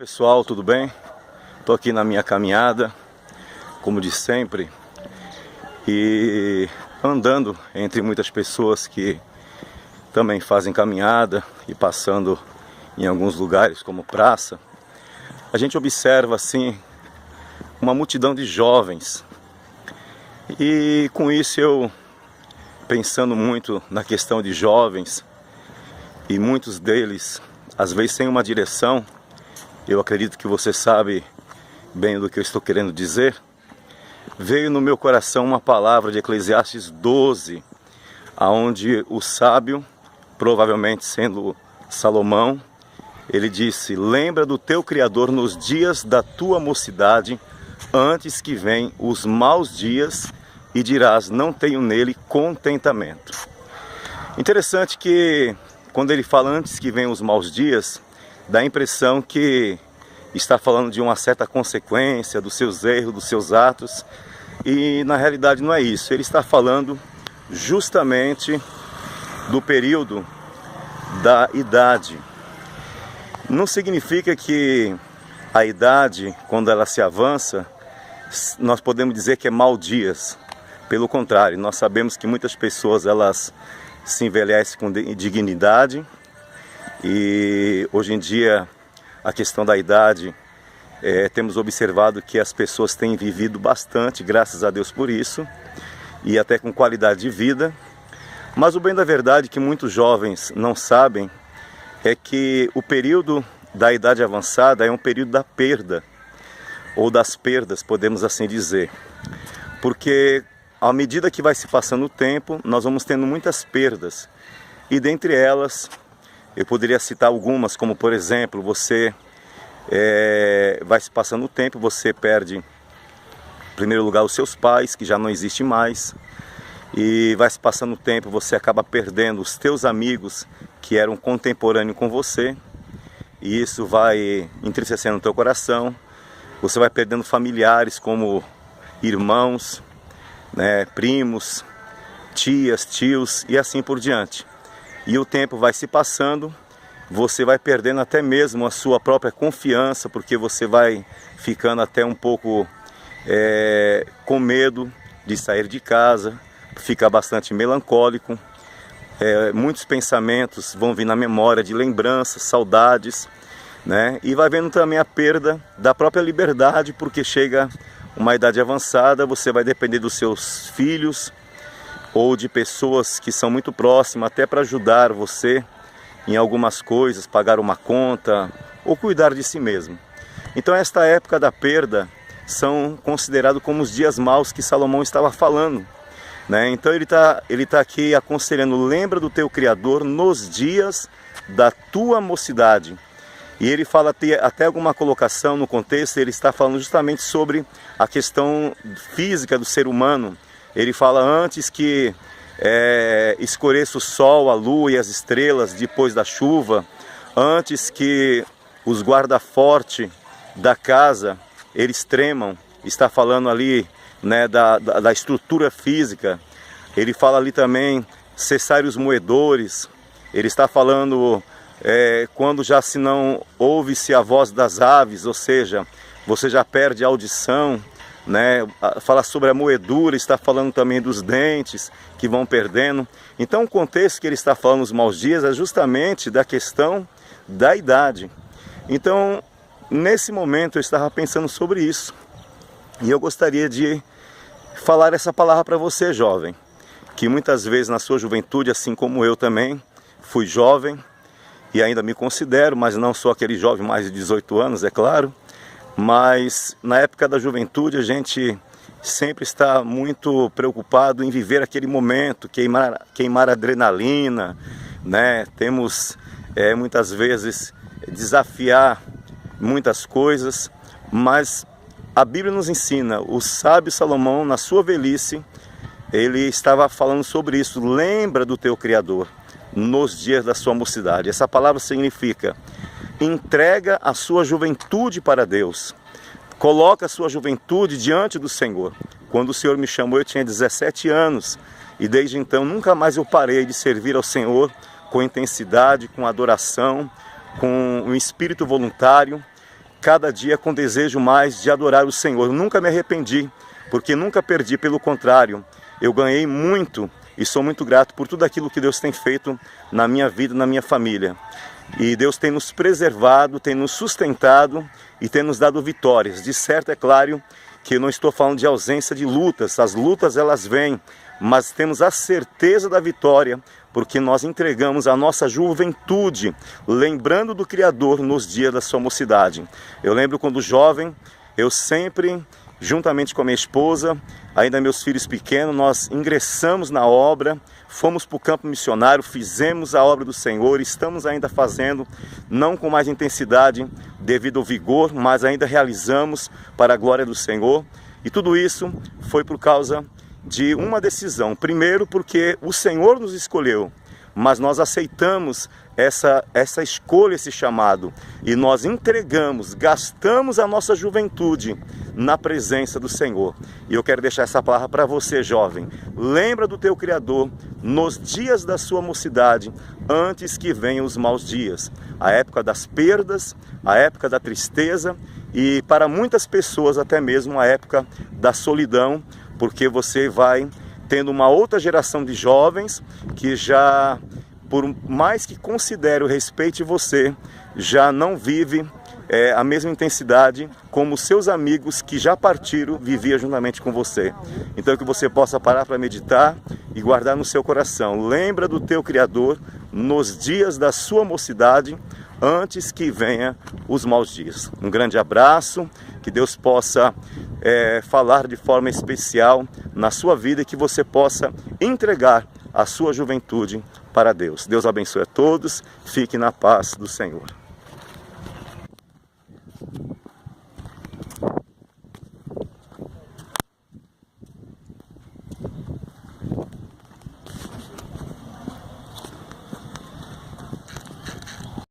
Pessoal, tudo bem? Estou aqui na minha caminhada, como de sempre, e andando entre muitas pessoas que também fazem caminhada e passando em alguns lugares como praça. A gente observa assim uma multidão de jovens, e com isso eu pensando muito na questão de jovens, e muitos deles às vezes sem uma direção. Eu acredito que você sabe bem do que eu estou querendo dizer. Veio no meu coração uma palavra de Eclesiastes 12, aonde o sábio, provavelmente sendo Salomão, ele disse: lembra do teu Criador nos dias da tua mocidade, antes que venham os maus dias, e dirás, não tenho nele contentamento. Interessante que quando ele fala antes que venham os maus dias, dá a impressão que está falando de uma certa consequência dos seus erros, dos seus atos, e na realidade não é isso. Ele está falando justamente do período da idade. Não significa que a idade, quando ela se avança, nós podemos dizer que é mau dias. Pelo contrário, nós sabemos que muitas pessoas elas se envelhecem com dignidade. E hoje em dia a questão da idade, temos observado que as pessoas têm vivido bastante, graças a Deus por isso, e até com qualidade de vida. Mas o bem da verdade que muitos jovens não sabem é que o período da idade avançada é um período da perda, ou das perdas, podemos assim dizer. Porque à medida que vai se passando o tempo, nós vamos tendo muitas perdas, e dentre elas eu poderia citar algumas, como por exemplo, você vai se passando o tempo, você perde, em primeiro lugar, os seus pais, que já não existem mais, e vai se passando o tempo, você acaba perdendo os teus amigos, que eram contemporâneos com você, e isso vai entristecendo o teu coração. Você vai perdendo familiares como irmãos, né, primos, tias, tios, e assim por diante. E o tempo vai se passando, você vai perdendo até mesmo a sua própria confiança, porque você vai ficando até um pouco com medo de sair de casa, fica bastante melancólico. Muitos pensamentos vão vir na memória de lembranças, saudades, né? E vai vendo também a perda da própria liberdade, porque chega uma idade avançada, você vai depender dos seus filhos, ou de pessoas que são muito próximas, até para ajudar você em algumas coisas, pagar uma conta ou cuidar de si mesmo. Então esta época da perda são considerados como os dias maus que Salomão estava falando, né? Então ele tá aqui aconselhando: lembra do teu Criador nos dias da tua mocidade. E ele fala até alguma colocação no contexto, ele está falando justamente sobre a questão física do ser humano. Ele fala antes que escureça o sol, a lua e as estrelas depois da chuva, antes que os guarda-forte da casa eles tremam. Está falando ali, né, da estrutura física. Ele fala ali também cessar os moedores. Ele está falando quando já se não ouve-se a voz das aves, ou seja, você já perde a audição, né? Fala sobre a moedura, está falando também dos dentes que vão perdendo. Então o contexto que ele está falando nos maus dias é justamente da questão da idade. Então nesse momento eu estava pensando sobre isso, e eu gostaria de falar essa palavra para você, jovem, que muitas vezes na sua juventude, assim como eu também fui jovem e ainda me considero, mas não sou aquele jovem mais de 18 anos, é claro. Mas na época da juventude a gente sempre está muito preocupado em viver aquele momento, queimar adrenalina, né? Temos muitas vezes desafiar muitas coisas, mas a Bíblia nos ensina, o sábio Salomão na sua velhice, ele estava falando sobre isso: lembra do teu Criador nos dias da sua mocidade. Essa palavra significa: entrega a sua juventude para Deus. Coloca a sua juventude diante do Senhor. Quando o Senhor me chamou, eu tinha 17 anos. E desde então, nunca mais eu parei de servir ao Senhor com intensidade, com adoração, com um espírito voluntário. cada dia com desejo mais de adorar o Senhor. Eu nunca me arrependi, porque nunca perdi, pelo contrário, eu ganhei muito e sou muito grato por tudo aquilo que Deus tem feito na minha vida, na minha família. E Deus tem nos preservado, tem nos sustentado e tem nos dado vitórias. De certo, é claro que eu não estou falando de ausência de lutas, as lutas elas vêm, mas temos a certeza da vitória, porque nós entregamos a nossa juventude, lembrando do Criador nos dias da sua mocidade. Eu lembro quando jovem, eu sempre, juntamente com a minha esposa, ainda meus filhos pequenos, nós ingressamos na obra, fomos para o campo missionário, fizemos a obra do Senhor, estamos ainda fazendo, não com mais intensidade devido ao vigor, mas ainda realizamos para a glória do Senhor. E tudo isso foi por causa de uma decisão. Primeiro, porque o Senhor nos escolheu, mas nós aceitamos essa escolha, esse chamado, e nós entregamos, gastamos a nossa juventude na presença do Senhor. E eu quero deixar essa palavra para você, jovem. Lembra do teu Criador nos dias da sua mocidade, antes que venham os maus dias, a época das perdas, a época da tristeza e, para muitas pessoas, até mesmo a época da solidão, porque você vai tendo uma outra geração de jovens que já, por mais que considere o respeite você, já não vive a mesma intensidade como seus amigos que já partiram viviam juntamente com você. Então que você possa parar para meditar e guardar no seu coração. Lembra do teu Criador nos dias da sua mocidade, antes que venha os maus dias. Um grande abraço, que Deus possa falar de forma especial na sua vida e que você possa entregar a sua juventude para Deus. Deus abençoe a todos, fique na paz do Senhor.